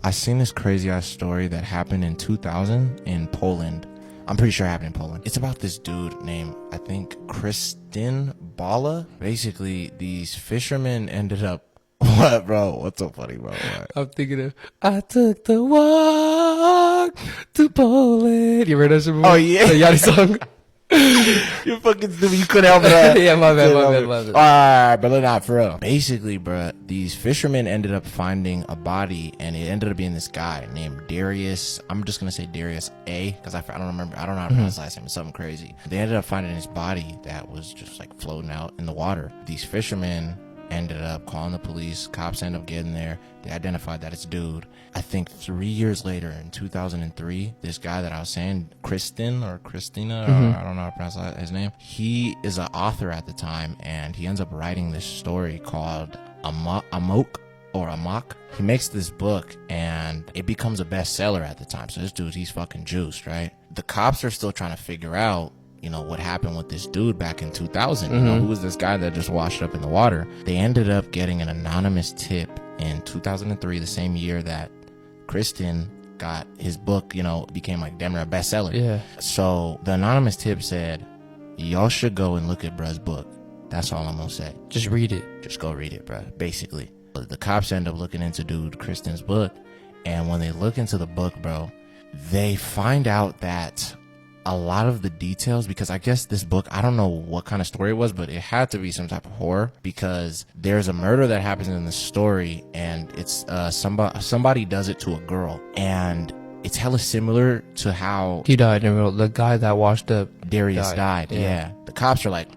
I seen this crazy ass story that happened in 2000 in Poland. I'm pretty sure it happened in Poland. It's about this dude named, I think, Krystian Bala. Basically, these fishermen ended up. What, bro? What's so funny, bro? What? I'm thinking of, I took the walk to Poland. You heard that shit before? Oh, yeah. The Yachty song? You're fucking stupid. You couldn't help that. Yeah, my bad. Alright, but not for real. Basically, bro, these fishermen ended up finding a body, and it ended up being this guy named Darius. I'm just gonna say Darius A, because I don't remember. I don't know how to pronounce his last name. It's something crazy. They ended up finding his body that was just like floating out in the water. These fishermen ended up calling the police. Cops ended up getting there. They identified that it's dude. I think 3 years later, in 2003, this guy that I was saying, Kristen or Christina, or I don't know how to pronounce his name. He is an author at the time, and he ends up writing this story called Amok. He makes this book, and it becomes a bestseller at the time. So this dude, he's fucking juiced, right? The cops are still trying to figure out, you know, what happened with this dude back in 2000. You know, who was this guy that just washed up in the water? They ended up getting an anonymous tip in 2003, the same year that Kristen got his book, you know, became like damn near a bestseller. Yeah. So the anonymous tip said, y'all should go and look at bruh's book. That's all I'm gonna say. Just read it. Just go read it, bruh, basically. The cops end up looking into dude Kristen's book, and when they look into the book, bro, they find out that a lot of the details, because I guess this book, I don't know what kind of story it was, but it had to be some type of horror, because there's a murder that happens in the story, and it's somebody does it to a girl, and it's hella similar to how He died in the middle. The guy that washed up. Darius died. Yeah. The cops are like,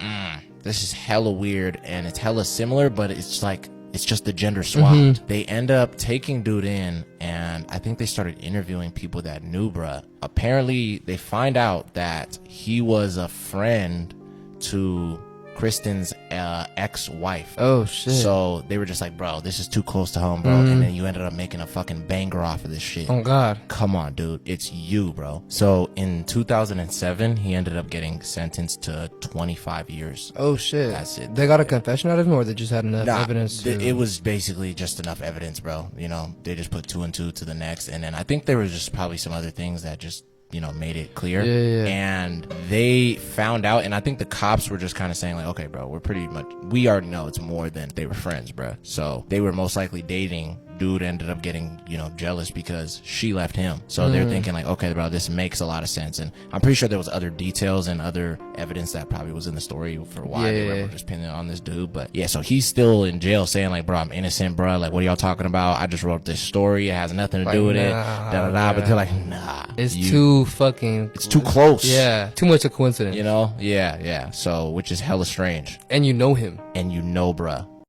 this is hella weird, and it's hella similar, but it's like, it's just the gender swapped. They end up taking dude in, and I think they started interviewing people that knew bruh. Apparently, they find out that he was a friend to Kristen's ex-wife. Oh, shit. So they were just like, bro, this is too close to home, bro. And then you ended up making a fucking banger off of this shit. Oh, God. Come on, dude. It's you, bro. So in 2007, he ended up getting sentenced to 25 years. Oh, shit. That's it. They got a confession out of him, or they just had enough evidence? It was basically just enough evidence, bro. You know, they just put two and two to the next. And then I think there was just probably some other things that just, you know, made it clear. Yeah. And they found out, and I think the cops were just kind of saying like, okay, bro, we already know it's more than they were friends, bro. So they were most likely dating. Dude ended up getting, you know, jealous because she left him. So they're thinking like, okay, bro, this makes a lot of sense. And I'm pretty sure there was other details and other evidence that probably was in the story for why they were just pinning it on this dude. But yeah, so he's still in jail saying like, bro, I'm innocent, bro. Like, what are y'all talking about? I just wrote this story. It has nothing to do with it. But they're like, nah. It's too close. Yeah. Too much a coincidence. You know? Yeah. So, which is hella strange. And you know him. And you know, bruh.